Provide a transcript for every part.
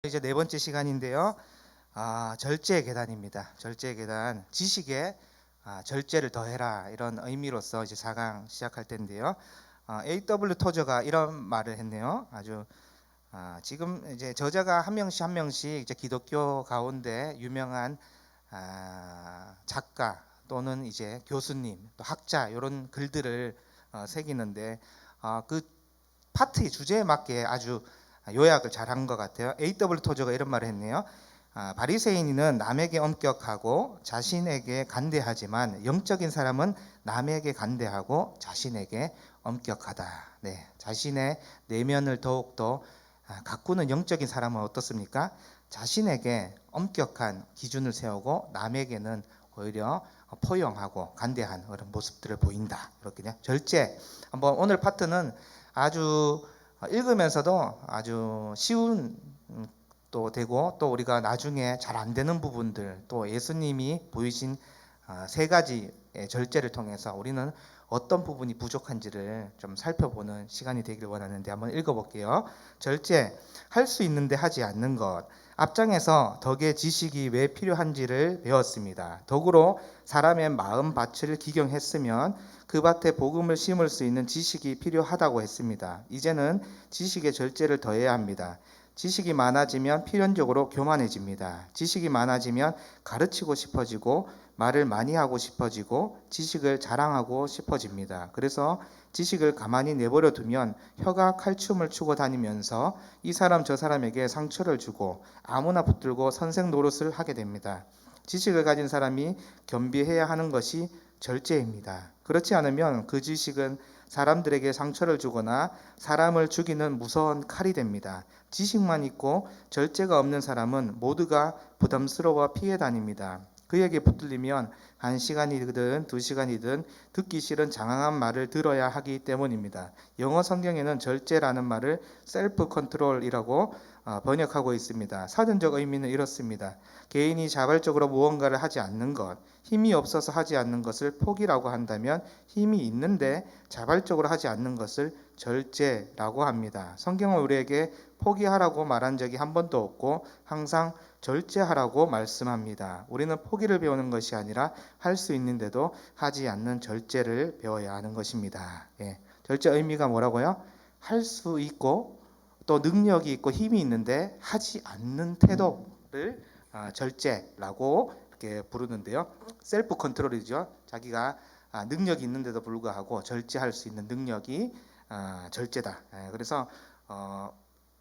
이제 네 번째 시간인데요. 절제의 계단입니다. 절제의 계단, 지식에 절제를 더해라, 이런 의미로서 이제 4강 시작할 텐데요. A.W. 토저가 이런 말을 했네요. 아주 지금 이제 저자가 한 명씩 한 명씩 이제 기독교 가운데 유명한 작가 또는 이제 교수님, 또 학자, 이런 글들을 새기는데 그 파트의 주제에 맞게 아주 요약을 잘한 것 같아요. A.W. 토저가 이런 말을 했네요. 바리새인은 남에게 엄격하고 자신에게 간대하지만 영적인 사람은 남에게 간대하고 자신에게 엄격하다. 네, 자신의 내면을 더욱더 가꾸는 영적인 사람은 어떻습니까? 자신에게 엄격한 기준을 세우고 남에게는 오히려 포용하고 간대한 그런 모습들을 보인다. 이렇게요. 절제. 한번 오늘 파트는 아주 읽으면서도 아주 쉬운 또 되고, 또 우리가 나중에 잘 안 되는 부분들, 또 예수님이 보이신 세 가지의 절제를 통해서 우리는 어떤 부분이 부족한지를 좀 살펴보는 시간이 되길 원하는데 한번 읽어볼게요. 절제, 할 수 있는데 하지 않는 것. 앞장에서 덕의 지식이 왜 필요한지를 배웠습니다. 덕으로 사람의 마음 밭을 기경했으면 그 밭에 복음을 심을 수 있는 지식이 필요하다고 했습니다. 이제는 지식의 절제를 더해야 합니다. 지식이 많아지면 필연적으로 교만해집니다. 지식이 많아지면 가르치고 싶어지고 말을 많이 하고 싶어지고 지식을 자랑하고 싶어집니다. 그래서 지식을 가만히 내버려 두면 혀가 칼춤을 추고 다니면서 이 사람 저 사람에게 상처를 주고 아무나 붙들고 선생 노릇을 하게 됩니다. 지식을 가진 사람이 겸비해야 하는 것이 절제입니다. 그렇지 않으면 그 지식은 사람들에게 상처를 주거나 사람을 죽이는 무서운 칼이 됩니다. 지식만 있고 절제가 없는 사람은 모두가 부담스러워 피해 다닙니다. 그에게 붙들리면 1시간이든 2시간이든 듣기 싫은 장황한 말을 들어야 하기 때문입니다. 영어 성경에는 절제라는 말을 셀프 컨트롤이라고 번역하고 있습니다. 사전적 의미는 이렇습니다. 개인이 자발적으로 무언가를 하지 않는 것, 힘이 없어서 하지 않는 것을 포기라고 한다면 힘이 있는데 자발적으로 하지 않는 것을 절제라고 합니다. 성경은 우리에게 포기하라고 말한 적이 한 번도 없고 항상 절제하라고 말씀합니다. 우리는 포기를 배우는 것이 아니라 할 수 있는데도 하지 않는 절제를 배워야 하는 것입니다. 예. 절제 의미가 뭐라고요? 할 수 있고 또 능력이 있고 힘이 있는데 하지 않는 태도를 절제라고 이렇게 부르는데요. 셀프 컨트롤이죠. 자기가 능력이 있는데도 불구하고 절제할 수 있는 능력이 절제다. 그래서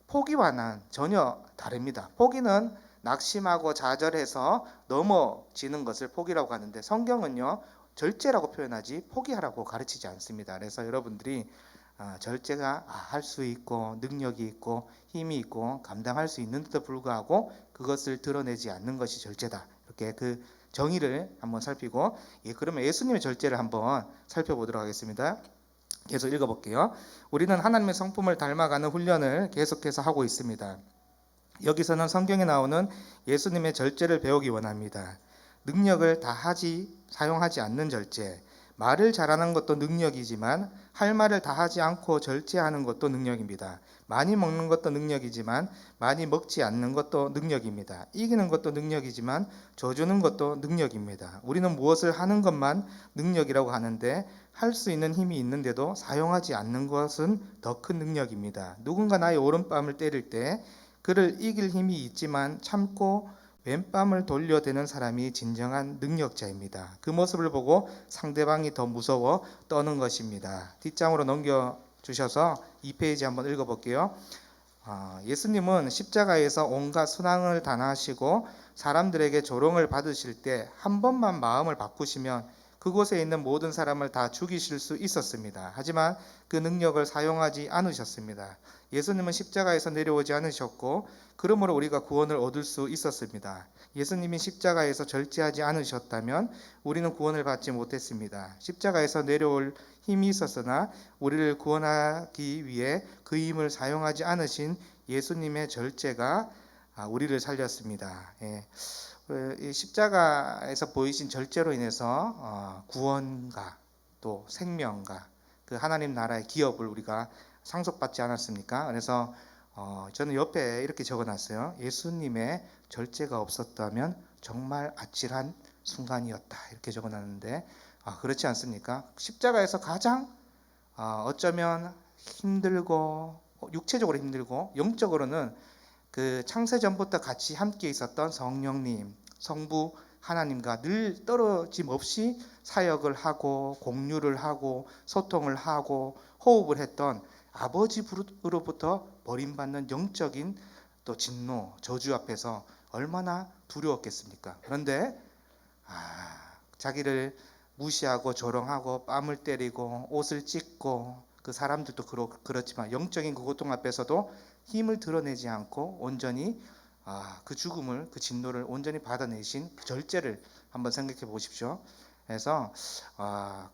포기와는 전혀 다릅니다. 포기는 낙심하고 좌절해서 넘어지는 것을 포기라고 하는데 성경은요, 절제라고 표현하지 포기하라고 가르치지 않습니다. 그래서 여러분들이 절제가 할 수 있고 능력이 있고 힘이 있고 감당할 수 있는데도 불구하고 그것을 드러내지 않는 것이 절제다. 이렇게 그 정의를 한번 살피고, 그러면 예수님의 절제를 한번 살펴보도록 하겠습니다. 계속 읽어볼게요. 우리는 하나님의 성품을 닮아가는 훈련을 계속해서 하고 있습니다. 여기서는 성경에 나오는 예수님의 절제를 배우기 원합니다. 능력을 다하지 사용하지 않는 절제. 말을 잘하는 것도 능력이지만 할 말을 다하지 않고 절제하는 것도 능력입니다. 많이 먹는 것도 능력이지만 많이 먹지 않는 것도 능력입니다. 이기는 것도 능력이지만 져주는 것도 능력입니다. 우리는 무엇을 하는 것만 능력이라고 하는데 할 수 있는 힘이 있는데도 사용하지 않는 것은 더 큰 능력입니다. 누군가 나의 오른뺨을 때릴 때 그를 이길 힘이 있지만 참고 왼뺨을 돌려대는 사람이 진정한 능력자입니다. 그 모습을 보고 상대방이 더 무서워 떠는 것입니다. 뒷장으로 넘겨주셔서 2페이지 한번 읽어볼게요. 예수님은 십자가에서 온갖 순환을 당하시고 사람들에게 조롱을 받으실 때 한 번만 마음을 바꾸시면 그곳에 있는 모든 사람을 다 죽이실 수 있었습니다. 하지만 그 능력을 사용하지 않으셨습니다. 예수님은 십자가에서 내려오지 않으셨고 그러므로 우리가 구원을 얻을 수 있었습니다. 예수님이 십자가에서 절제하지 않으셨다면 우리는 구원을 받지 못했습니다. 십자가에서 내려올 힘이 있었으나 우리를 구원하기 위해 그 힘을 사용하지 않으신 예수님의 절제가 우리를 살렸습니다. 이 십자가에서 보이신 절제로 인해서 구원과 또 생명과 그 하나님 나라의 기업을 우리가 상속받지 않았습니까? 그래서 저는 옆에 이렇게 적어놨어요. 예수님의 절제가 없었다면 정말 아찔한 순간이었다. 이렇게 적어놨는데 그렇지 않습니까? 십자가에서 가장 어쩌면 힘들고 육체적으로 힘들고 영적으로는 그 창세전부터 같이 함께 있었던 성령님, 성부 하나님과 늘 떨어짐 없이 사역을 하고 공유를 하고 소통을 하고 호흡을 했던 아버지로부터 버림받는 영적인 또 진노, 저주 앞에서 얼마나 두려웠겠습니까? 그런데 자기를 무시하고 조롱하고 뺨을 때리고 옷을 찢고 그 사람들도 그렇지만 영적인 그 고통 앞에서도 힘을 드러내지 않고 온전히 그 죽음을, 그 진노를 온전히 받아내신 그 절제를 한번 생각해 보십시오. 그래서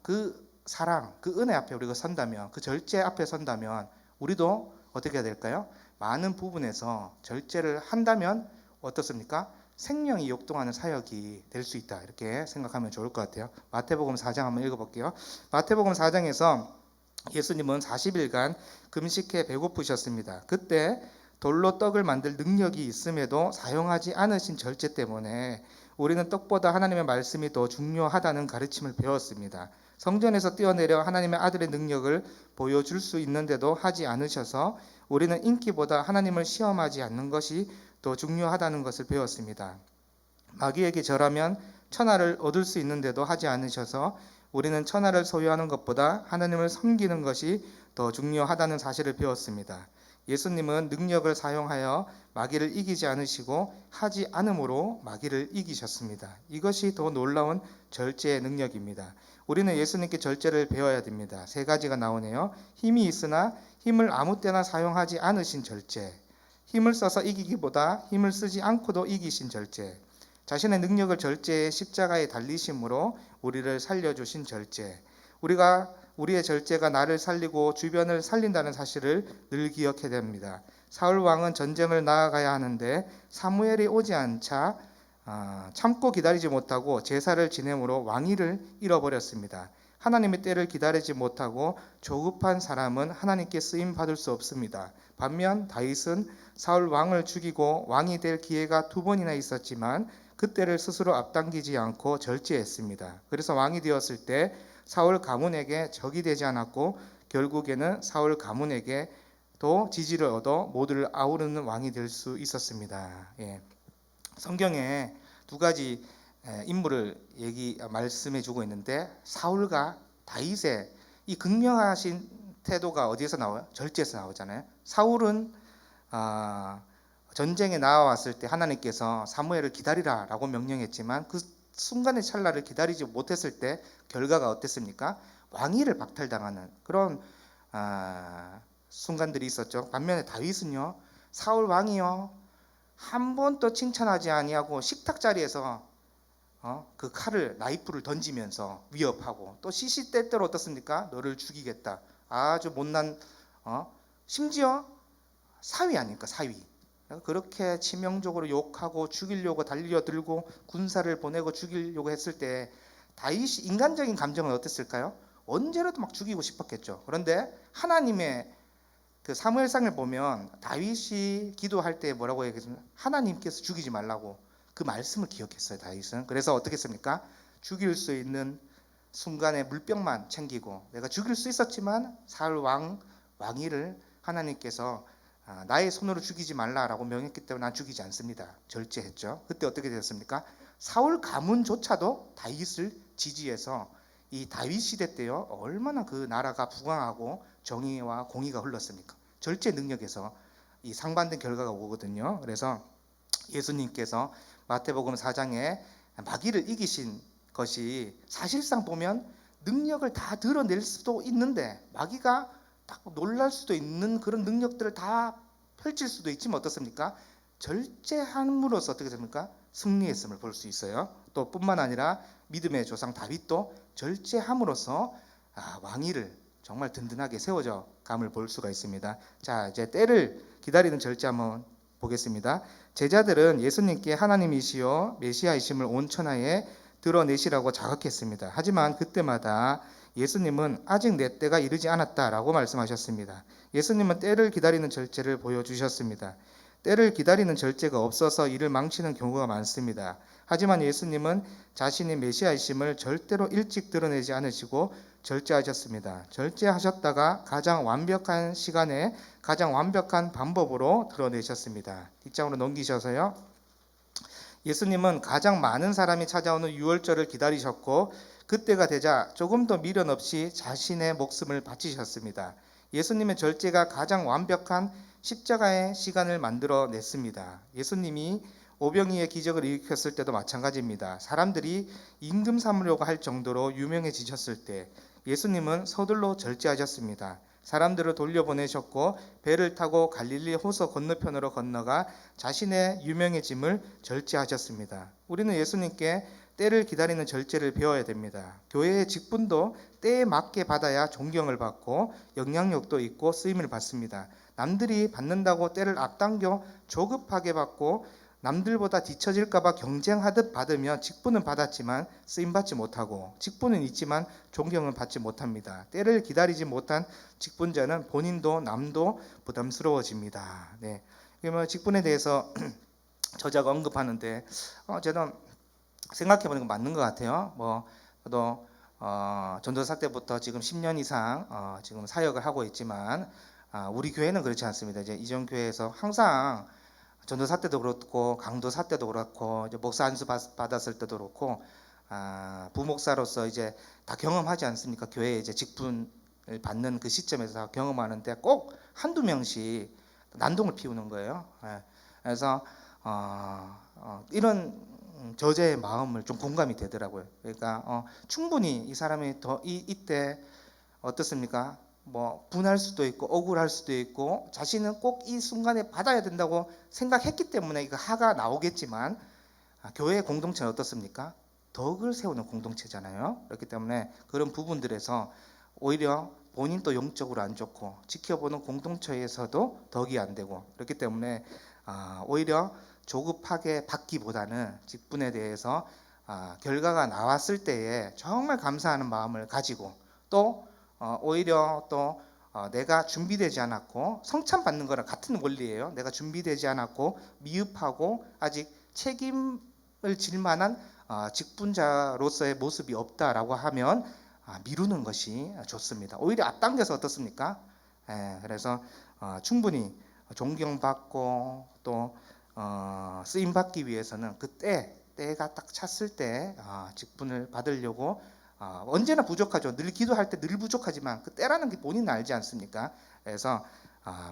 그 사랑, 그 은혜 앞에 우리가 선다면, 그 절제 앞에 선다면 우리도 어떻게 해야 될까요? 많은 부분에서 절제를 한다면 어떻습니까? 생명이 역동하는 사역이 될 수 있다, 이렇게 생각하면 좋을 것 같아요. 마태복음 4장 한번 읽어볼게요. 마태복음 4장에서 예수님은 40일간 금식해 배고프셨습니다. 그때 돌로 떡을 만들 능력이 있음에도 사용하지 않으신 절제 때문에 우리는 떡보다 하나님의 말씀이 더 중요하다는 가르침을 배웠습니다. 성전에서 뛰어내려 하나님의 아들의 능력을 보여줄 수 있는데도 하지 않으셔서 우리는 인기보다 하나님을 시험하지 않는 것이 더 중요하다는 것을 배웠습니다. 마귀에게 절하면 천하를 얻을 수 있는데도 하지 않으셔서 우리는 천하를 소유하는 것보다 하나님을 섬기는 것이 더 중요하다는 사실을 배웠습니다. 예수님은 능력을 사용하여 마귀를 이기지 않으시고 하지 않음으로 마귀를 이기셨습니다. 이것이 더 놀라운 절제의 능력입니다. 우리는 예수님께 절제를 배워야 됩니다. 세 가지가 나오네요. 힘이 있으나 힘을 아무 때나 사용하지 않으신 절제, 힘을 써서 이기기보다 힘을 쓰지 않고도 이기신 절제, 자신의 능력을 절제의 십자가에 달리심으로 우리를 살려주신 절제. 우리의 절제가 나를 살리고 주변을 살린다는 사실을 늘 기억해야 됩니다. 사울 왕은 전쟁을 나아가야 하는데 사무엘이 오지 않자 참고 기다리지 못하고 제사를 지내므로 왕위를 잃어버렸습니다. 하나님의 때를 기다리지 못하고 조급한 사람은 하나님께 쓰임 받을 수 없습니다. 반면 다윗은 사울 왕을 죽이고 왕이 될 기회가 2번이나 있었지만 그때를 스스로 앞당기지 않고 절제했습니다. 그래서 왕이 되었을 때 사울 가문에게 적이 되지 않았고 결국에는 사울 가문에게 또 지지를 얻어 모두를 아우르는 왕이 될 수 있었습니다. 성경에 두 가지 인물을 말씀해 주고 있는데 사울과 다윗의 이 극명하신 태도가 어디에서 나와요? 절제에서 나오잖아요. 사울은 전쟁에 나왔을 때 하나님께서 사무엘을 기다리라 라고 명령했지만 그 순간의 찰나를 기다리지 못했을 때 결과가 어땠습니까? 왕위를 박탈당하는 그런 순간들이 있었죠. 반면에 다윗은요, 사울 왕이요 한 번도 칭찬하지 아니하고 식탁 자리에서 그 칼을 나이프를 던지면서 위협하고 또 시시때때로 어떻습니까? 너를 죽이겠다. 아주 못난 심지어 사위 아닙니까? 사위. 그렇게 치명적으로 욕하고 죽이려고 달려들고 군사를 보내고 죽이려고 했을 때 다윗이 인간적인 감정은 어땠을까요? 언제라도 막 죽이고 싶었겠죠. 그런데 하나님의 그 사무엘상을 보면 다윗이 기도할 때 뭐라고 얘기했습니까? 하나님께서 죽이지 말라고 그 말씀을 기억했어요, 다윗은. 그래서 어떻게 했습니까? 죽일 수 있는 순간에 물병만 챙기고, 내가 죽일 수 있었지만 사울 왕위를 하나님께서 나의 손으로 죽이지 말라라고 명했기 때문에 난 죽이지 않습니다. 절제했죠. 그때 어떻게 되었습니까? 사울 가문조차도 다윗을 지지해서 이 다윗 시대 때요 얼마나 그 나라가 부강하고 정의와 공의가 흘렀습니까? 절제 능력에서 이 상반된 결과가 오거든요. 그래서 예수님께서 마태복음 4장에 마귀를 이기신 것이 사실상 보면 능력을 다 드러낼 수도 있는데 마귀가 딱 놀랄 수도 있는 그런 능력들을 다 펼칠 수도 있지만 어떻습니까? 절제함으로써 어떻게 됩니까? 승리했음을 볼 수 있어요. 또 뿐만 아니라 믿음의 조상 다윗도 절제함으로써 왕위를 정말 든든하게 세워져 감을 볼 수가 있습니다. 자, 이제 때를 기다리는 절제 한번 보겠습니다. 제자들은 예수님께 하나님이시여 메시아이심을 온 천하에 드러내시라고 자극했습니다. 하지만 그때마다 예수님은 아직 내 때가 이르지 않았다라고 말씀하셨습니다. 예수님은 때를 기다리는 절제를 보여주셨습니다. 때를 기다리는 절제가 없어서 일을 망치는 경우가 많습니다. 하지만 예수님은 자신이 메시아이심을 절대로 일찍 드러내지 않으시고 절제하셨습니다. 절제하셨다가 가장 완벽한 시간에 가장 완벽한 방법으로 드러내셨습니다. 뒷장으로 넘기셔서요. 예수님은 가장 많은 사람이 찾아오는 유월절을 기다리셨고 그때가 되자 조금 더 미련 없이 자신의 목숨을 바치셨습니다. 예수님의 절제가 가장 완벽한 십자가의 시간을 만들어냈습니다. 예수님이 오병이의 기적을 일으켰을 때도 마찬가지입니다. 사람들이 임금 삼으려고 할 정도로 유명해지셨을 때 예수님은 서둘러 절제하셨습니다. 사람들을 돌려보내셨고 배를 타고 갈릴리 호서 건너편으로 건너가 자신의 유명해짐을 절제하셨습니다. 우리는 예수님께 때를 기다리는 절제를 배워야 됩니다. 교회의 직분도 때에 맞게 받아야 존경을 받고 영향력도 있고 쓰임을 받습니다. 남들이 받는다고 때를 앞당겨 조급하게 받고 남들보다 뒤처질까봐 경쟁하듯 받으면 직분은 받았지만 쓰임받지 못하고 직분은 있지만 존경은 받지 못합니다. 때를 기다리지 못한 직분자는 본인도 남도 부담스러워집니다. 네. 직분에 대해서 저자가 언급하는데 저는 생각해보는 건 맞는 것 같아요. 저도 전도사 때부터 지금 10년 이상 지금 사역을 하고 있지만 우리 교회는 그렇지 않습니다. 이제 이전 교회에서 항상 전도사 때도 그렇고 강도사 때도 그렇고 이제 목사 안수 받았을 때도 그렇고 부목사로서 이제 다 경험하지 않습니까? 교회에 이제 직분을 받는 그 시점에서 경험하는데 꼭 한두 명씩 난동을 피우는 거예요. 그래서 이런 저자의 마음을 좀 공감이 되더라고요. 그러니까 충분히 이 사람이 이때 어떻습니까? 분할 수도 있고 억울할 수도 있고 자신은 꼭 이 순간에 받아야 된다고 생각했기 때문에 이거 하가 나오겠지만 교회 공동체는 어떻습니까? 덕을 세우는 공동체잖아요. 그렇기 때문에 그런 부분들에서 오히려 본인도 영적으로 안 좋고 지켜보는 공동체에서도 덕이 안 되고 그렇기 때문에 오히려 조급하게 받기보다는 직분에 대해서 결과가 나왔을 때에 정말 감사하는 마음을 가지고 또 오히려 또 내가 준비되지 않았고 성찬받는 거랑 같은 원리예요. 내가 준비되지 않았고 미흡하고 아직 책임을 질 만한 직분자로서의 모습이 없다라고 하면 미루는 것이 좋습니다. 오히려 앞당겨서 어떻습니까? 그래서 충분히 존경받고 또 쓰임받기 위해서는 때가 딱 찼을 때 직분을 받으려고 언제나 부족하죠. 늘 기도할 때 늘 부족하지만 그 때라는 게 본인은 알지 않습니까? 그래서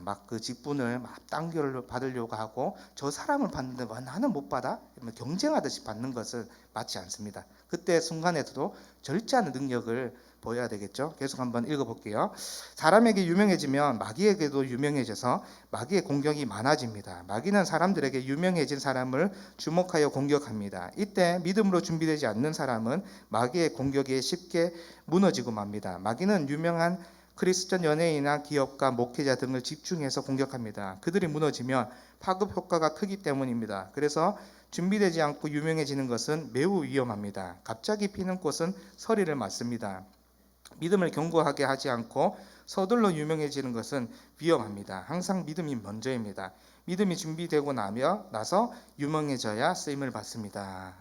막 그 직분을 막 당겨를 받으려고 하고 저 사람을 받는데 왜 나는 못 받아? 경쟁하듯이 받는 것은 맞지 않습니다. 그때 순간에도 절제하는 능력을 보여야 되겠죠. 계속 한번 읽어볼게요. 사람에게 유명해지면 마귀에게도 유명해져서 마귀의 공격이 많아집니다. 마귀는 사람들에게 유명해진 사람을 주목하여 공격합니다. 이때 믿음으로 준비되지 않는 사람은 마귀의 공격에 쉽게 무너지고 맙니다. 마귀는 유명한 크리스천 연예인이나 기업가, 목회자 등을 집중해서 공격합니다. 그들이 무너지면 파급 효과가 크기 때문입니다. 그래서 준비되지 않고 유명해지는 것은 매우 위험합니다. 갑자기 피는 꽃은 서리를 맞습니다. 믿음을 견고하게 하지 않고 서둘러 유명해지는 것은 위험합니다. 항상 믿음이 먼저입니다. 믿음이 준비되고 나서 유명해져야 쓰임을 받습니다.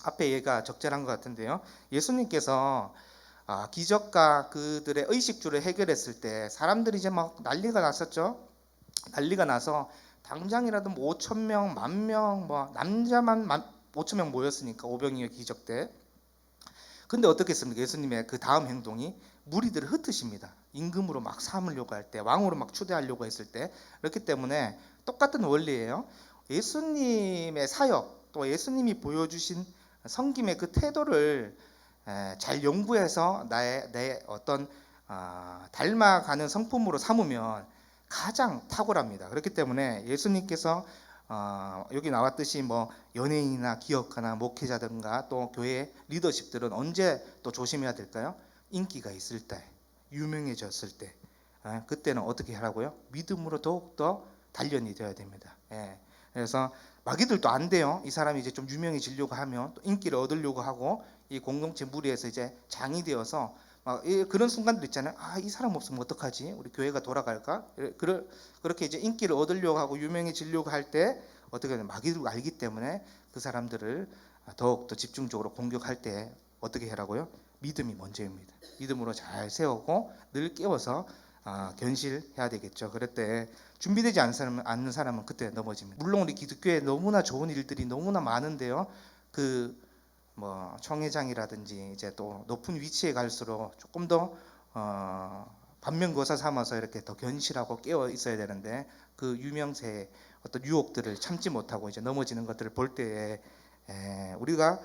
앞에 얘가 적절한 것 같은데요. 예수님께서 기적과 그들의 의식주를 해결했을 때 사람들이 이제 막 난리가 났었죠. 난리가 나서 당장이라도 5천 명, 10,000명, 남자만 5천 명 모였으니까 오병이어 기적 때. 근데 어떻게 했습니까? 예수님의 그 다음 행동이 무리들을 흩으십니다. 임금으로 막 삼으려고 할 때, 왕으로 막 초대하려고 했을 때. 그렇기 때문에 똑같은 원리예요. 예수님의 사역, 또 예수님이 보여주신 섬김의 그 태도를 잘 연구해서 내 어떤 닮아가는 성품으로 삼으면 가장 탁월합니다. 그렇기 때문에 예수님께서 여기 나왔듯이 연예인이나 기업가나 목회자든가 또 교회 리더십들은 언제 또 조심해야 될까요? 인기가 있을 때, 유명해졌을 때, 그때는 어떻게 하라고요? 믿음으로 더욱더 단련이 되어야 됩니다. 그래서 마귀들도 안 돼요. 이 사람이 이제 좀 유명해지려고 하면 또 인기를 얻으려고 하고 이 공동체 무리에서 이제 장이 되어서 막 그런 순간들 있잖아요. 아, 이 사람 없으면 어떡하지? 우리 교회가 돌아갈까? 그렇게 이제 인기를 얻으려고 하고 유명해지려고 할 때 어떻게 하냐, 마귀를 알기 때문에 그 사람들을 더욱더 집중적으로 공격할 때 어떻게 하라고요? 믿음이 먼저입니다. 믿음으로 잘 세우고 늘 깨워서 견실해야 되겠죠. 그럴 때 준비되지 않는 사람은 그때 넘어집니다. 물론 우리 기독교에 너무나 좋은 일들이 너무나 많은데요. 그 뭐 총회장이라든지 이제 또 높은 위치에 갈수록 조금 더 반면교사 삼아서 이렇게 더 견실하고 깨어 있어야 되는데 그 유명세의 어떤 유혹들을 참지 못하고 이제 넘어지는 것들을 볼 때에 우리가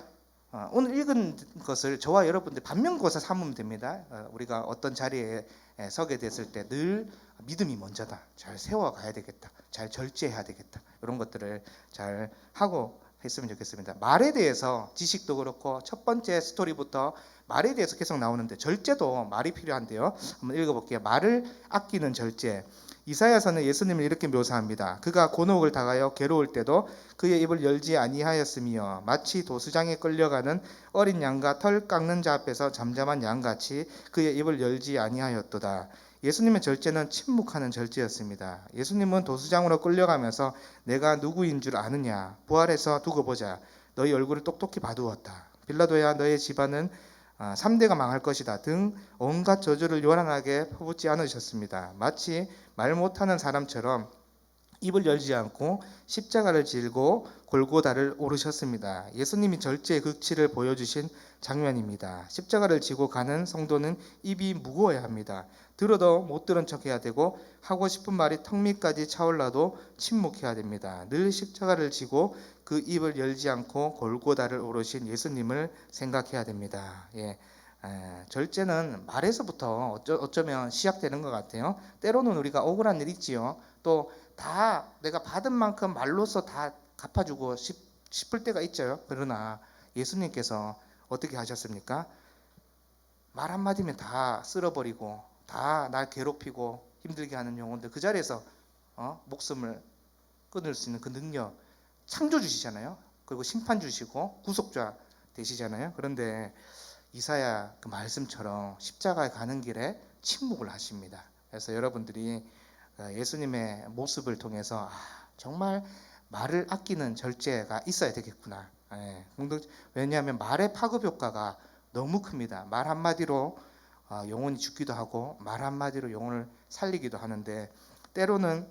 오늘 읽은 것을 저와 여러분들 반면교사 삼으면 됩니다. 우리가 어떤 자리에 서게 됐을 때 늘 믿음이 먼저다. 잘 세워가야 되겠다. 잘 절제해야 되겠다. 이런 것들을 잘 하고 했으면 좋겠습니다. 말에 대해서 지식도 그렇고 첫 번째 스토리부터 말에 대해서 계속 나오는데 절제도 말이 필요한데요. 한번 읽어볼게요. 말을 아끼는 절제. 이사야서는 예수님을 이렇게 묘사합니다. 그가 곤혹을 당하여 괴로울 때도 그의 입을 열지 아니하였으며 마치 도수장에 끌려가는 어린 양과 털 깎는 자 앞에서 잠잠한 양같이 그의 입을 열지 아니하였도다. 예수님의 절제는 침묵하는 절제였습니다. 예수님은 도수장으로 끌려가면서 내가 누구인 줄 아느냐? 부활해서 두고 보자. 너희 얼굴을 똑똑히 봐두었다. 빌라도야 너의 집안은 3대가 망할 것이다 등 온갖 저주를 요란하게 퍼붓지 않으셨습니다. 마치 말 못하는 사람처럼 입을 열지 않고 십자가를 질고 골고다를 오르셨습니다. 예수님이 절제의 극치를 보여주신 장면입니다. 십자가를 지고 가는 성도는 입이 무거워야 합니다. 들어도 못 들은 척해야 되고 하고 싶은 말이 턱 밑까지 차올라도 침묵해야 됩니다. 늘 십자가를 지고 그 입을 열지 않고 골고다를 오르신 예수님을 생각해야 됩니다. 절제는 말에서부터 어쩌면 시작되는 것 같아요. 때로는 우리가 억울한 일 있지요. 또 다 내가 받은 만큼 말로써 다 갚아주고 싶을 때가 있죠. 그러나 예수님께서 어떻게 하셨습니까? 말 한마디면 다 쓸어버리고 다 날 괴롭히고 힘들게 하는 영혼들 그 자리에서 목숨을 끊을 수 있는 그 능력 창조 주시잖아요. 그리고 심판 주시고 구속자 되시잖아요. 그런데 이사야 그 말씀처럼 십자가에 가는 길에 침묵을 하십니다. 그래서 여러분들이 예수님의 모습을 통해서 정말 말을 아끼는 절제가 있어야 되겠구나. 왜냐하면 말의 파급 효과가 너무 큽니다. 말 한마디로 영혼이 죽기도 하고 말 한마디로 영혼을 살리기도 하는데 때로는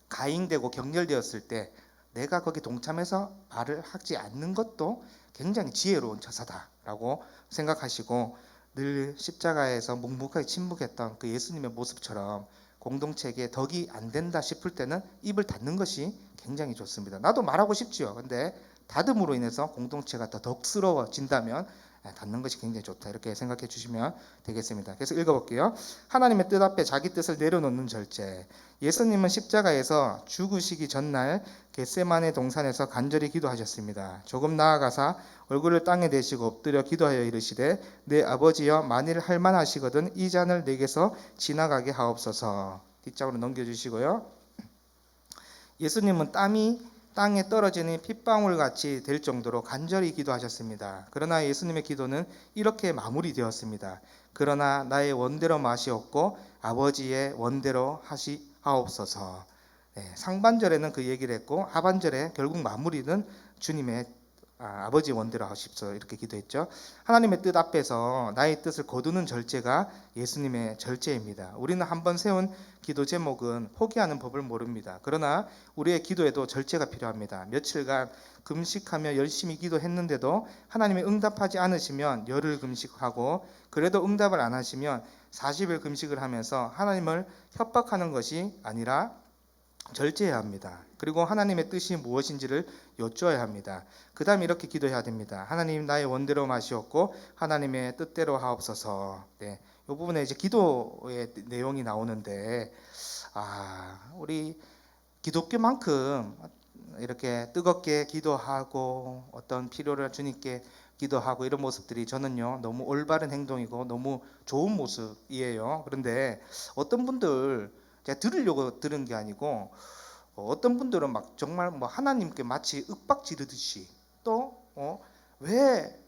가잉되고 격렬되었을 때 내가 거기 동참해서 말을 하지 않는 것도 굉장히 지혜로운 처사다라고 생각하시고 늘 십자가에서 묵묵하게 침묵했던 그 예수님의 모습처럼 공동체에게 덕이 안 된다 싶을 때는 입을 닫는 것이 굉장히 좋습니다. 나도 말하고 싶지요. 근데 닫음으로 인해서 공동체가 더 덕스러워진다면 닫는 것이 굉장히 좋다. 이렇게 생각해 주시면 되겠습니다. 그래서 읽어볼게요. 하나님의 뜻 앞에 자기 뜻을 내려놓는 절제. 예수님은 십자가에서 죽으시기 전날 겟세마네 동산에서 간절히 기도하셨습니다. 조금 나아가사 얼굴을 땅에 대시고 엎드려 기도하여 이르시되 내 아버지여 만일 할만하시거든 이 잔을 내게서 지나가게 하옵소서. 뒷장으로 넘겨주시고요. 예수님은 땀이 땅에 떨어지는 핏방울 같이 될 정도로 간절히 기도하셨습니다. 그러나 예수님의 기도는 이렇게 마무리되었습니다. 그러나 나의 원대로 마시옵고 아버지의 원대로 하옵소서. 상반절에는 그 얘기를 했고 하반절에 결국 마무리는 주님의 아버지 원대로 하십시오 이렇게 기도했죠. 하나님의 뜻 앞에서 나의 뜻을 거두는 절제가 예수님의 절제입니다. 우리는 한번 세운 기도 제목은 포기하는 법을 모릅니다. 그러나 우리의 기도에도 절제가 필요합니다. 며칠간 금식하며 열심히 기도했는데도 하나님이 응답하지 않으시면 열흘 금식하고 그래도 응답을 안 하시면 40일 금식을 하면서 하나님을 협박하는 것이 아니라 절제해야 합니다. 그리고 하나님의 뜻이 무엇인지를 여쭈어야 합니다. 그 다음에 이렇게 기도해야 됩니다. 하나님 나의 원대로 마시옵고 하나님의 뜻대로 하옵소서. 이 부분에 이제 기도의 내용이 나오는데 우리 기독교만큼 이렇게 뜨겁게 기도하고 어떤 필요를 주님께 기도하고 이런 모습들이 저는요 너무 올바른 행동이고 너무 좋은 모습이에요. 그런데 어떤 분들 제가 들으려고 들은 게 아니고 어떤 분들은 막 정말 뭐 하나님께 마치 윽박 지르듯이 또 왜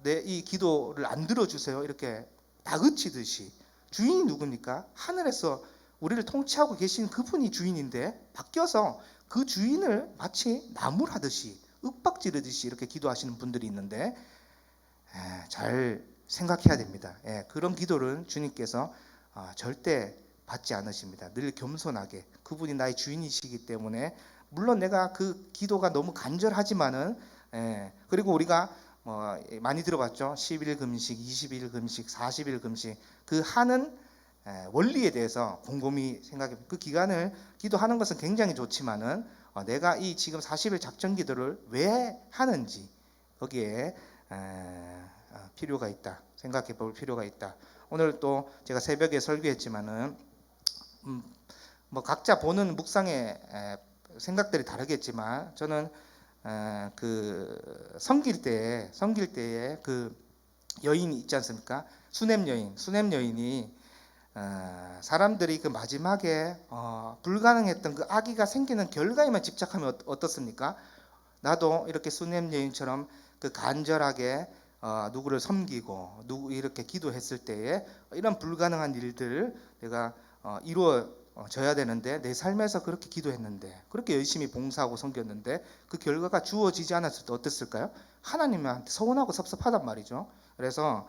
내 이 기도를 안 들어주세요 이렇게 다그치듯이, 주인이 누굽니까? 하늘에서 우리를 통치하고 계신 그분이 주인인데 바뀌어서 그 주인을 마치 나무라듯이 윽박지르듯이 이렇게 기도하시는 분들이 있는데, 잘 생각해야 됩니다. 그런 기도를 주님께서 절대 받지 않으십니다. 늘 겸손하게, 그분이 나의 주인이시기 때문에, 물론 내가 그 기도가 너무 간절하지만은, 그리고 우리가 많이 들어봤죠. 10일 금식, 20일 금식, 40일 금식, 그 하는 원리에 대해서 곰곰이 생각해. 그 기간을 기도하는 것은 굉장히 좋지만은 내가 이 지금 40일 작전 기도를 왜 하는지 거기에 필요가 있다. 생각해 볼 필요가 있다. 오늘 또 제가 새벽에 설교했지만은 뭐 각자 보는 묵상의 생각들이 다르겠지만, 저는 그 섬길 때에 그 여인이 있지 않습니까? 수냄 여인이 사람들이 그 마지막에 불가능했던 그 아기가 생기는 결과에만 집착하면 어떻습니까? 나도 이렇게 수냄 여인처럼 그 간절하게 누구를 섬기고 누구 이렇게 기도했을 때에 이런 불가능한 일들 내가 이루어져야 되는데, 내 삶에서 그렇게 기도했는데, 그렇게 열심히 봉사하고 섬겼는데 그 결과가 주어지지 않았을 때 어땠을까요? 하나님한테 서운하고 섭섭하단 말이죠. 그래서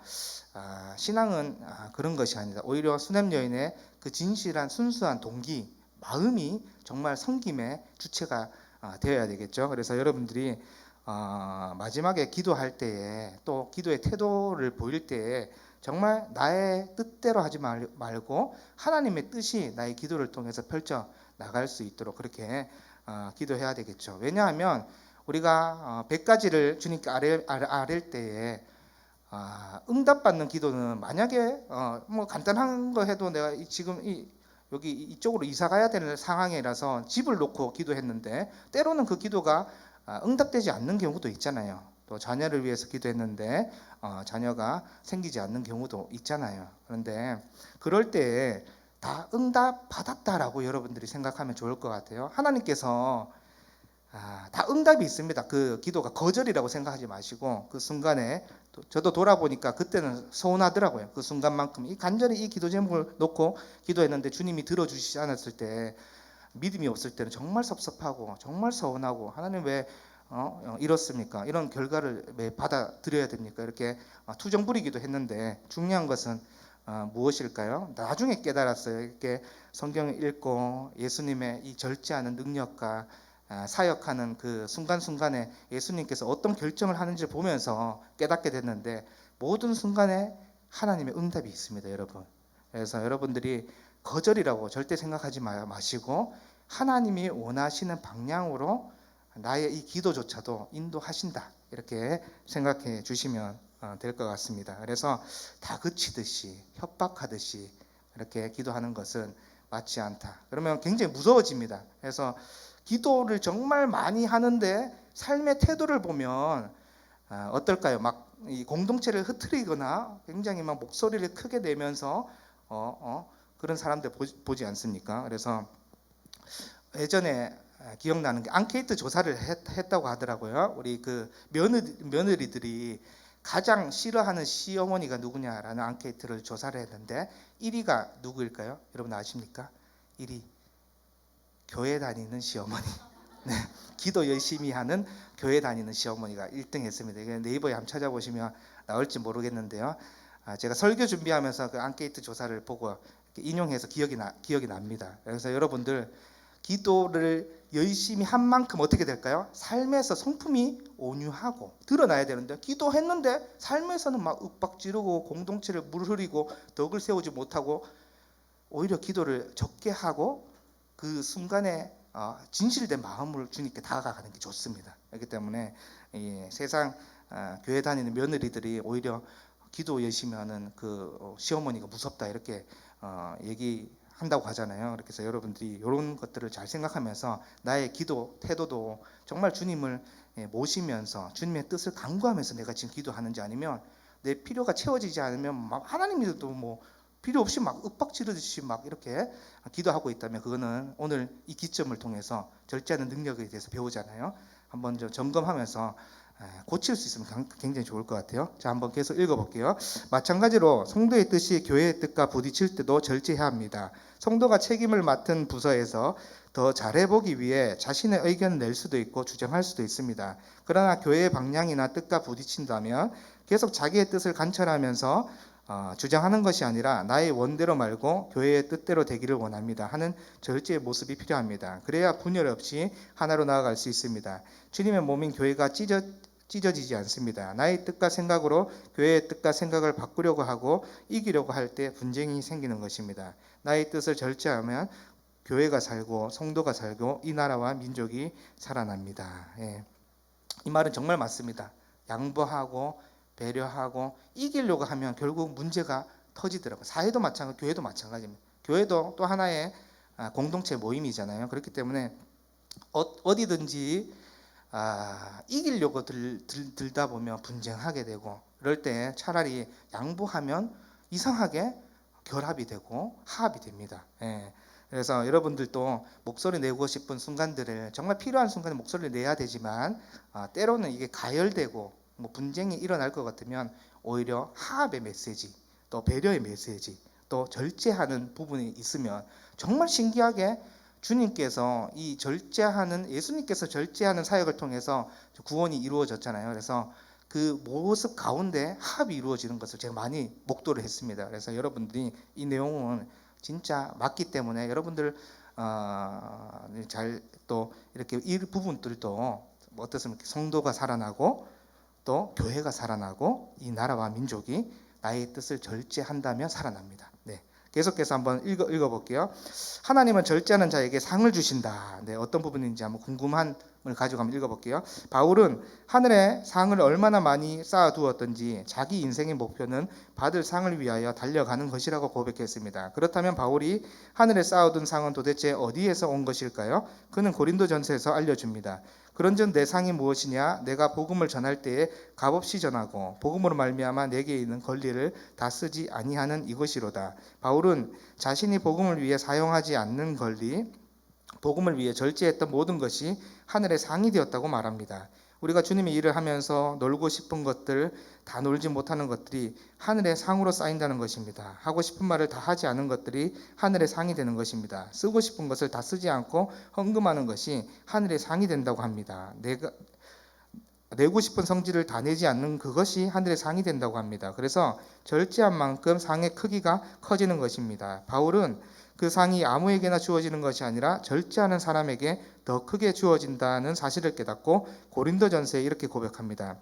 신앙은 그런 것이 아니다. 오히려 수냄 여인의 그 진실한 순수한 동기, 마음이 정말 섬김의 주체가 되어야 되겠죠. 그래서 여러분들이 마지막에 기도할 때에, 또 기도의 태도를 보일 때에 정말 나의 뜻대로 하지 말고 하나님의 뜻이 나의 기도를 통해서 펼쳐 나갈 수 있도록 그렇게 기도해야 되겠죠. 왜냐하면 우리가 100가지를 주님께 아뢰 때에 응답받는 기도는, 만약에 뭐 간단한 거 해도 내가 지금 여기 이쪽으로 이사 가야 되는 상황이라서 집을 놓고 기도했는데, 때로는 그 기도가 응답되지 않는 경우도 있잖아요. 또 자녀를 위해서 기도했는데 자녀가 생기지 않는 경우도 있잖아요. 그런데 그럴 때에 다 응답 받았다라고 여러분들이 생각하면 좋을 것 같아요. 하나님께서 다 응답이 있습니다. 그 기도가 거절이라고 생각하지 마시고, 그 순간에 저도 돌아보니까 그때는 서운하더라고요. 그 순간만큼 이 간절히 이 기도 제목을 놓고 기도했는데 주님이 들어주시지 않았을 때, 믿음이 없을 때는 정말 섭섭하고 정말 서운하고, 하나님 왜 이렇습니까? 이런 결과를 왜 받아들여야 됩니까? 이렇게 투정 부리기도 했는데, 중요한 것은 무엇일까요? 나중에 깨달았어요. 이렇게 성경을 읽고 예수님의 이 절제 않은 능력과 사역하는 그 순간순간에 예수님께서 어떤 결정을 하는지 보면서 깨닫게 됐는데, 모든 순간에 하나님의 응답이 있습니다, 여러분. 그래서 여러분들이 거절이라고 절대 생각하지 마시고, 하나님이 원하시는 방향으로 나의 이 기도조차도 인도하신다, 이렇게 생각해 주시면 될 것 같습니다. 그래서 다그치듯이 협박하듯이 이렇게 기도하는 것은 맞지 않다. 그러면 굉장히 무서워집니다. 그래서 기도를 정말 많이 하는데 삶의 태도를 보면 어떨까요? 막 이 공동체를 흐트리거나 굉장히 막 목소리를 크게 내면서 그런 사람들 보지 않습니까? 그래서 예전에 기억나는 게, 앙케이트 조사를 했다고 하더라고요. 우리 그 며느리들이 가장 싫어하는 시어머니가 누구냐라는 앙케이트를 조사를 했는데 1위가 누구일까요? 여러분 아십니까? 1위, 교회 다니는 시어머니. 네, 기도 열심히 하는 교회 다니는 시어머니가 1등 했습니다. 이게 네이버에 한번 찾아보시면 나올지 모르겠는데요. 제가 설교 준비하면서 그 앙케이트 조사를 보고 인용해서 기억이 납니다. 그래서 여러분들, 기도를 열심히 한 만큼 어떻게 될까요? 삶에서 성품이 온유하고 드러나야 되는데, 기도했는데 삶에서는 막 윽박지르고 공동체를 물흐리고 덕을 세우지 못하고 오히려 기도를 적게 하고, 그 순간에 진실된 마음을 주님께 다가가는 게 좋습니다. 그렇기 때문에 세상 교회 다니는 며느리들이 오히려 기도 열심히 하는 그 시어머니가 무섭다, 이렇게 얘기한다고 하잖아요. 그래서 여러분들이 이런 것들을 잘 생각하면서 나의 기도 태도도 정말 주님을 모시면서 주님의 뜻을 간구하면서 내가 지금 기도하는지, 아니면 내 필요가 채워지지 않으면 막 하나님도 뭐 필요 없이 막 윽박지르듯이 막 이렇게 기도하고 있다면, 그거는 오늘 이 기점을 통해서 절제하는 능력에 대해서 배우잖아요. 한번 좀 점검하면서 고칠 수 있으면 굉장히 좋을 것 같아요. 자, 한번 계속 읽어볼게요. 마찬가지로 성도의 뜻이 교회의 뜻과 부딪힐 때도 절제해야 합니다. 성도가 책임을 맡은 부서에서 더 잘해보기 위해 자신의 의견을 낼 수도 있고 주장할 수도 있습니다. 그러나 교회의 방향이나 뜻과 부딪힌다면 계속 자기의 뜻을 관철하면서 주장하는 것이 아니라 나의 원대로 말고 교회의 뜻대로 되기를 원합니다 하는 절제의 모습이 필요합니다. 그래야 분열 없이 하나로 나아갈 수 있습니다. 주님의 몸인 교회가 찢어지지 않습니다. 나의 뜻과 생각으로 교회의 뜻과 생각을 바꾸려고 하고 이기려고 할 때 분쟁이 생기는 것입니다. 나의 뜻을 절제하면 교회가 살고 성도가 살고 이 나라와 민족이 살아납니다. 예. 이 말은 정말 맞습니다. 양보하고 배려하고 이기려고 하면 결국 문제가 터지더라고요. 사회도 마찬가지, 교회도 마찬가지입니다. 교회도 또 하나의 공동체 모임이잖아요. 그렇기 때문에 어디든지 이기려고 들다 보면 분쟁하게 되고, 그럴 때 차라리 양보하면 이상하게 결합이 되고 화합이 됩니다. 예. 그래서 여러분들도 목소리 내고 싶은 순간들을, 정말 필요한 순간에 목소리를 내야 되지만 때로는 이게 가열되고 분쟁이 일어날 것 같으면 오히려 화합의 메시지, 또 배려의 메시지, 또 절제하는 부분이 있으면 정말 신기하게 주님께서 이 절제하는, 예수님께서 절제하는 사역을 통해서 구원이 이루어졌잖아요. 그래서 그 모습 가운데 합이 이루어지는 것을 제가 많이 목도를 했습니다. 그래서 여러분들이 이 내용은 진짜 맞기 때문에 여러분들 잘 또 이렇게 이 부분들도 어떻습니까? 성도가 살아나고 또 교회가 살아나고 이 나라와 민족이 나의 뜻을 절제한다면 살아납니다. 네. 계속해서 한번 읽어볼게요. 하나님은 절제하는 자에게 상을 주신다. 네, 어떤 부분인지 한번 궁금함을 가지고 한번 읽어볼게요. 바울은 하늘에 상을 얼마나 많이 쌓아두었던지 자기 인생의 목표는 받을 상을 위하여 달려가는 것이라고 고백했습니다. 그렇다면 바울이 하늘에 쌓아둔 상은 도대체 어디에서 온 것일까요? 그는 고린도전서에서 알려줍니다. 그런즉 내 상이 무엇이냐? 내가 복음을 전할 때에 값없이 전하고 복음으로 말미암아 내게 있는 권리를 다 쓰지 아니하는 이것이로다. 바울은 자신이 복음을 위해 사용하지 않는 권리, 복음을 위해 절제했던 모든 것이 하늘의 상이 되었다고 말합니다. 우리가 주님의 일을 하면서 놀고 싶은 것들, 다 놀지 못하는 것들이 하늘의 상으로 쌓인다는 것입니다. 하고 싶은 말을 다 하지 않은 것들이 하늘의 상이 되는 것입니다. 쓰고 싶은 것을 다 쓰지 않고 헌금하는 것이 하늘의 상이 된다고 합니다. 내고 싶은 성질을 다 내지 않는 그것이 하늘의 상이 된다고 합니다. 그래서 절제한 만큼 상의 크기가 커지는 것입니다. 바울은 그 상이 아무에게나 주어지는 것이 아니라 절제하는 사람에게 더 크게 주어진다는 사실을 깨닫고 고린도전서에 이렇게 고백합니다.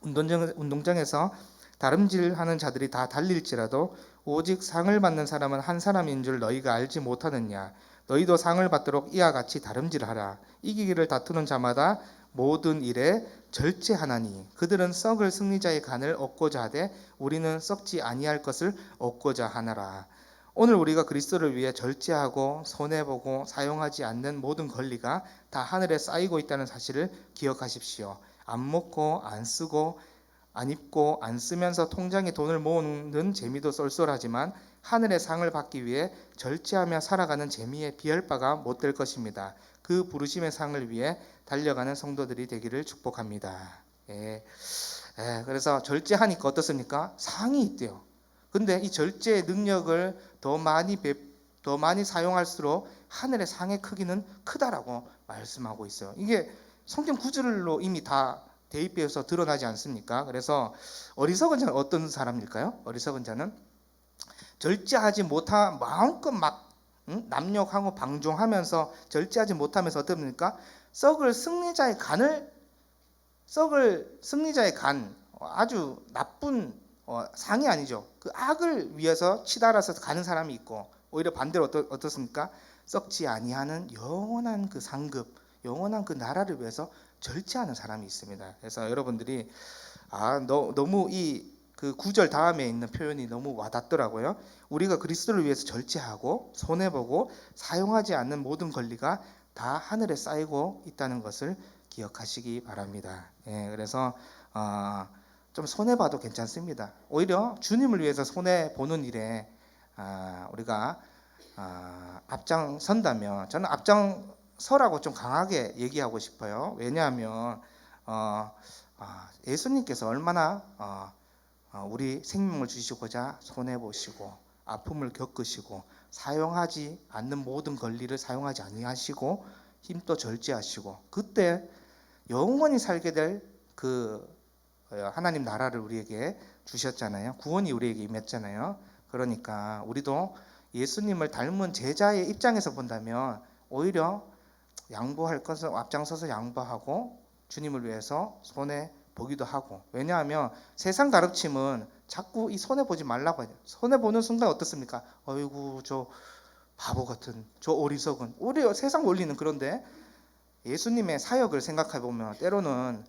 운동장에서 다름질하는 자들이 다 달릴지라도 오직 상을 받는 사람은 한 사람인 줄 너희가 알지 못하느냐. 너희도 상을 받도록 이와 같이 다름질하라. 이기기를 다투는 자마다 모든 일에 절제하나니 그들은 썩을 승리자의 간을 얻고자 하되 우리는 썩지 아니할 것을 얻고자 하나라. 오늘 우리가 그리스도를 위해 절제하고 손해보고 사용하지 않는 모든 권리가 다 하늘에 쌓이고 있다는 사실을 기억하십시오. 안 먹고 안 쓰고 안 입고 안 쓰면서 통장에 돈을 모으는 재미도 쏠쏠하지만 하늘의 상을 받기 위해 절제하며 살아가는 재미에 비할 바가 못 될 것입니다. 그 부르심의 상을 위해 달려가는 성도들이 되기를 축복합니다. 그래서 절제하니까 어떻습니까? 상이 있대요. 근데 이 절제의 능력을 더 많이 사용할수록 하늘의 상의 크기는 크다라고 말씀하고 있어요. 이게 성경 구절로 이미 다 대입해서 드러나지 않습니까? 그래서 어리석은 자는 어떤 사람일까요? 어리석은 자는 절제하지 못한 마음껏 막 남욕하고 방종하면서 절제하지 못하면서 어떻습니까? 썩을 승리자의 간, 아주 나쁜 상이 아니죠. 그 악을 위해서 치달아서 가는 사람이 있고, 오히려 반대로 어떻습니까? 썩지 아니하는 영원한 그 상급, 영원한 그 나라를 위해서 절제하는 사람이 있습니다. 그래서 여러분들이 너무 이 그 구절 다음에 있는 표현이 너무 와닿더라고요. 우리가 그리스도를 위해서 절제하고 손해보고 사용하지 않는 모든 권리가 다 하늘에 쌓이고 있다는 것을 기억하시기 바랍니다. 그래서 좀 손해봐도 괜찮습니다. 오히려 주님을 위해서 손해보는 일에 우리가 앞장선다면, 저는 앞장서라고 좀 강하게 얘기하고 싶어요. 왜냐하면 예수님께서 얼마나 우리 생명을 주시고자 손해 보시고 아픔을 겪으시고 사용하지 않는 모든 권리를 사용하지 아니하시고 힘도 절제하시고 그때 영원히 살게 될 그 하나님 나라를 우리에게 주셨잖아요. 구원이 우리에게 임했잖아요. 그러니까 우리도 예수님을 닮은 제자의 입장에서 본다면 오히려 양보할 것을 앞장서서 양보하고 주님을 위해서 손해 보기도 하고, 왜냐하면 세상 가르침은 자꾸 이 손해 보지 말라고 해요. 손해 보는 순간 어떻습니까? 어이구 저 바보 같은 저 어리석은, 우리 세상 원리는 그런데 예수님의 사역을 생각해 보면 때로는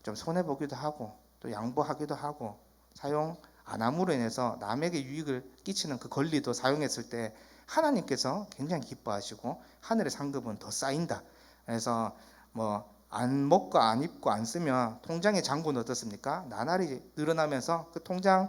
좀 손해 보기도 하고 또 양보하기도 하고 사용 안 함으로 인해서 남에게 유익을 끼치는 그 권리도 사용했을 때 하나님께서 굉장히 기뻐하시고 하늘의 상급은 더 쌓인다. 그래서 뭐 안 먹고 안 입고 안 쓰면 통장의 잔고는 어떻습니까? 나날이 늘어나면서 그 통장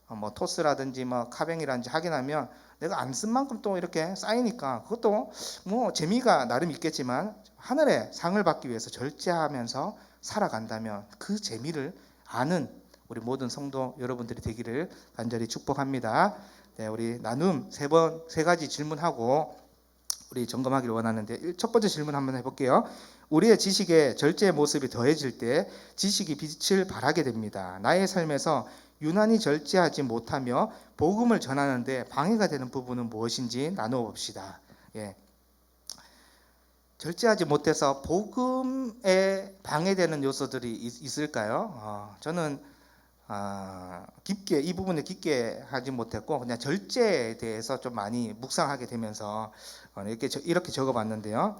뭐 토스라든지 뭐 카뱅이라든지 하게 나면 내가 안 쓴 만큼 또 이렇게 쌓이니까 그것도 뭐 재미가 나름 있겠지만 하늘의 상을 받기 위해서 절제하면서 살아간다면 그 재미를 아는 우리 모든 성도 여러분들이 되기를 간절히 축복합니다. 네, 우리 나눔 세 가지 질문하고 우리 점검하기를 원하는데, 첫 번째 질문 한번 해볼게요. 우리의 지식에 절제의 모습이 더해질 때 지식이 빛을 발하게 됩니다. 나의 삶에서 유난히 절제하지 못하며 복음을 전하는데 방해가 되는 부분은 무엇인지 나누어 봅시다. 예. 절제하지 못해서 복음에 방해되는 요소들이 있을까요? 저는 깊게 이 부분에 깊게 하지 못했고 그냥 절제에 대해서 좀 많이 묵상하게 되면서 이렇게 적어봤는데요.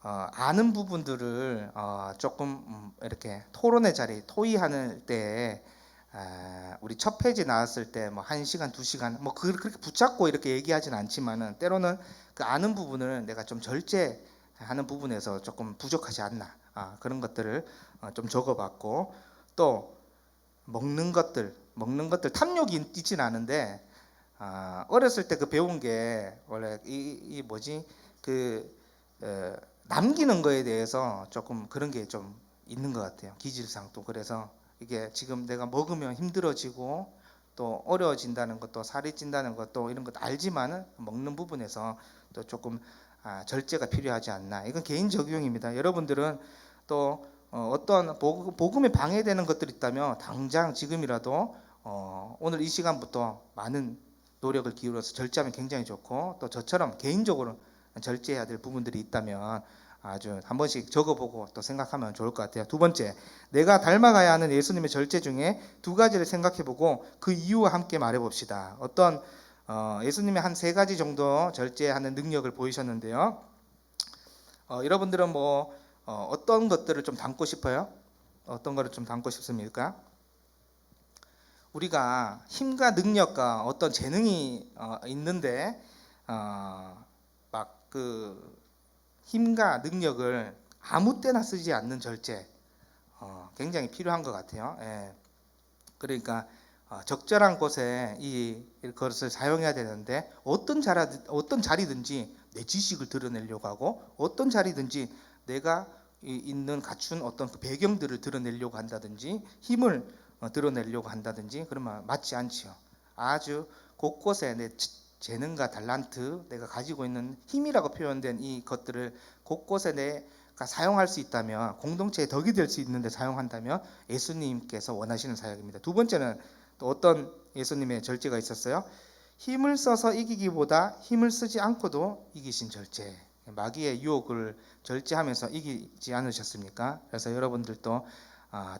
아는 부분들을 조금 이렇게 토론의 자리, 토의하는 때 우리 첫 페이지 나왔을 때 뭐 1시간, 2시간 뭐 그렇게 붙잡고 이렇게 얘기하진 않지만은 때로는 그 아는 부분을 내가 좀 절제하는 부분에서 조금 부족하지 않나, 그런 것들을 좀 적어봤고, 또 먹는 것들 탐욕이 있진 않은데 어렸을 때 그 배운 게 원래 이 뭐지 남기는 거에 대해서 조금 그런 게 좀 있는 것 같아요. 기질상. 또 그래서 이게 지금 내가 먹으면 힘들어지고 또 어려워진다는 것도 살이 찐다는 것도 이런 것도 알지만은 먹는 부분에서 또 조금 절제가 필요하지 않나. 이건 개인 적용입니다. 여러분들은 또 어떤 복음에 방해되는 것들이 있다면 당장 지금이라도 오늘 이 시간부터 많은 노력을 기울여서 절제하면 굉장히 좋고, 또 저처럼 개인적으로 절제해야 될 부분들이 있다면 아주 한 번씩 적어보고 또 생각하면 좋을 것 같아요. 두 번째, 내가 닮아가야 하는 예수님의 절제 중에 두 가지를 생각해보고 그 이유와 함께 말해봅시다. 어떤 예수님의 한 3가지 정도 절제하는 능력을 보이셨는데요. 여러분들은 뭐 어떤 것들을 좀 담고 싶어요? 어떤 것을 좀 담고 싶습니까? 우리가 힘과 능력과 어떤 재능이 있는데 막 그 힘과 능력을 아무 때나 쓰지 않는 절제, 굉장히 필요한 것 같아요. 예. 그러니까 적절한 곳에 이것을 사용해야 되는데 어떤 자리든지 내 지식을 드러내려고 하고 어떤 자리든지 내가 있는 갖춘 어떤 그 배경들을 드러내려고 한다든지 힘을 드러내려고 한다든지 그러면 맞지 않지요. 아주 곳곳에 내 재능과 달란트, 내가 가지고 있는 힘이라고 표현된 이 것들을 곳곳에 내가 사용할 수 있다면, 공동체의 덕이 될 수 있는데 사용한다면 예수님께서 원하시는 사역입니다. 두 번째는 또 어떤 예수님의 절제가 있었어요? 힘을 써서 이기기보다 힘을 쓰지 않고도 이기신 절제. 마귀의 유혹을 절제하면서 이기지 않으셨습니까? 그래서 여러분들도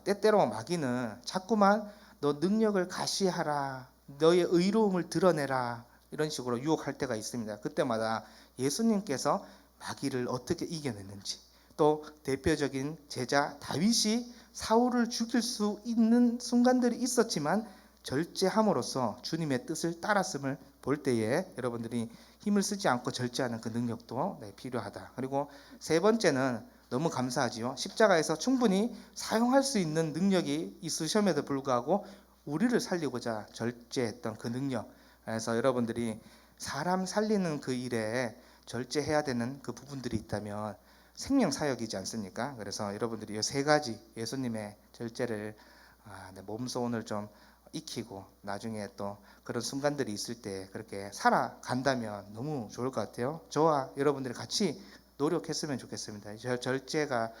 때때로 마귀는 자꾸만 너 능력을 가시하라, 너의 의로움을 드러내라, 이런 식으로 유혹할 때가 있습니다. 그때마다 예수님께서 마귀를 어떻게 이겨냈는지, 또 대표적인 제자 다윗이 사울을 죽일 수 있는 순간들이 있었지만 절제함으로써 주님의 뜻을 따랐음을 볼 때에 여러분들이 힘을 쓰지 않고 절제하는 그 능력도 필요하다. 그리고 세 번째는 너무 감사하지요. 십자가에서 충분히 사용할 수 있는 능력이 있으심에도 불구하고 우리를 살리고자 절제했던 그 능력. 그래서 여러분들이 사람 살리는 그 일에 절제해야 되는 그 부분들이 있다면 생명 사역이지 않습니까? 그래서 여러분들이 이 세 가지 예수님의 절제를 몸소 오늘 좀 익히고 나중에 또 그런 순간들이 있을 때 그렇게 살아간다면 너무 좋을 것 같아요. 저와 여러분들이 같이 노력했으면 좋겠습니다. 절제가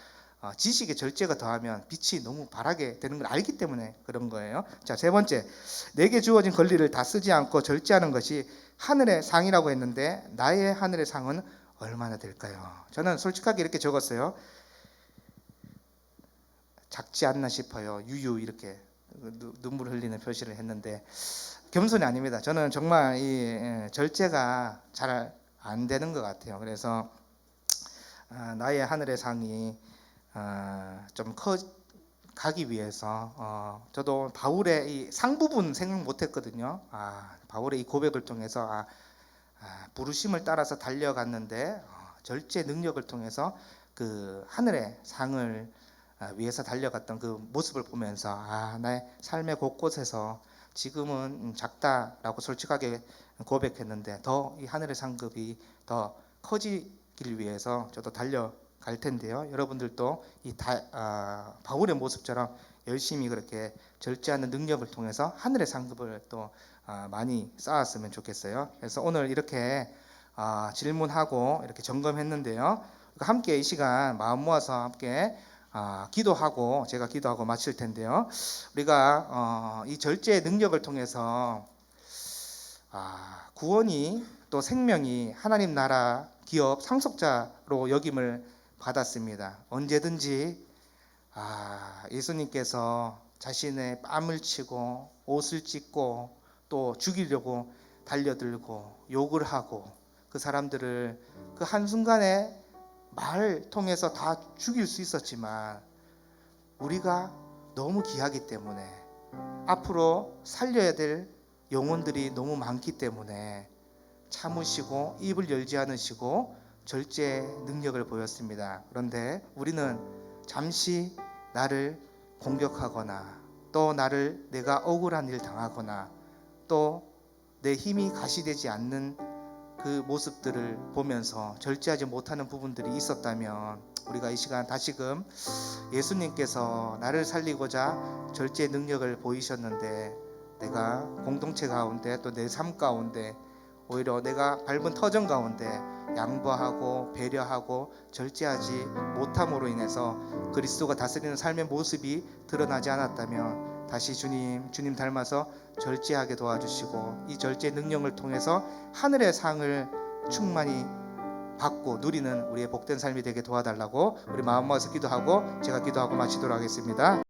지식의 절제가 더하면 빛이 너무 바라게 되는 걸 알기 때문에 그런 거예요. 자, 세 번째, 내게 주어진 권리를 다 쓰지 않고 절제하는 것이 하늘의 상이라고 했는데 나의 하늘의 상은 얼마나 될까요? 저는 솔직하게 이렇게 적었어요. 작지 않나 싶어요. 유유 이렇게 눈물 흘리는 표시를 했는데 겸손이 아닙니다. 저는 정말 이 절제가 잘 안 되는 것 같아요. 그래서 나의 하늘의 상이 좀 가기 위해서 저도 바울의 이 상 부분 생각 못했거든요. 바울의 이 고백을 통해서 부르심을 따라서 달려갔는데 절제 능력을 통해서 그 하늘의 상을 위해서 달려갔던 그 모습을 보면서 나의 삶의 곳곳에서 지금은 작다라고 솔직하게 고백했는데 더 이 하늘의 상급이 더 커지길 위해서 저도 달려갈 텐데요. 여러분들도 이 바울의 모습처럼 열심히 그렇게 절제하는 능력을 통해서 하늘의 상급을 또 많이 쌓았으면 좋겠어요. 그래서 오늘 이렇게 질문하고 이렇게 점검했는데요. 함께 이 시간 마음 모아서 함께 기도하고 제가 기도하고 마칠 텐데요. 우리가 이 절제의 능력을 통해서 구원이 또 생명이 하나님 나라 기업 상속자로 여김을 받았습니다. 언제든지 예수님께서 자신의 뺨을 치고 옷을 찢고 또 죽이려고 달려들고 욕을 하고 그 사람들을 그 한순간에 말 통해서 다 죽일 수 있었지만 우리가 너무 귀하기 때문에 앞으로 살려야 될 영혼들이 너무 많기 때문에 참으시고 입을 열지 않으시고 절제 능력을 보였습니다. 그런데 우리는 잠시 나를 공격하거나 또 내가 억울한 일 당하거나 또 내 힘이 가시되지 않는 그 모습들을 보면서 절제하지 못하는 부분들이 있었다면 우리가 이 시간 다시금 예수님께서 나를 살리고자 절제 능력을 보이셨는데 내가 공동체 가운데 또 내 삶 가운데 오히려 내가 밟은 터전 가운데 양보하고 배려하고 절제하지 못함으로 인해서 그리스도가 다스리는 삶의 모습이 드러나지 않았다면 다시 주님 닮아서 절제하게 도와주시고 이 절제 능력을 통해서 하늘의 상을 충만히 받고 누리는 우리의 복된 삶이 되게 도와달라고 우리 마음 모아서 기도하고 제가 기도하고 마치도록 하겠습니다.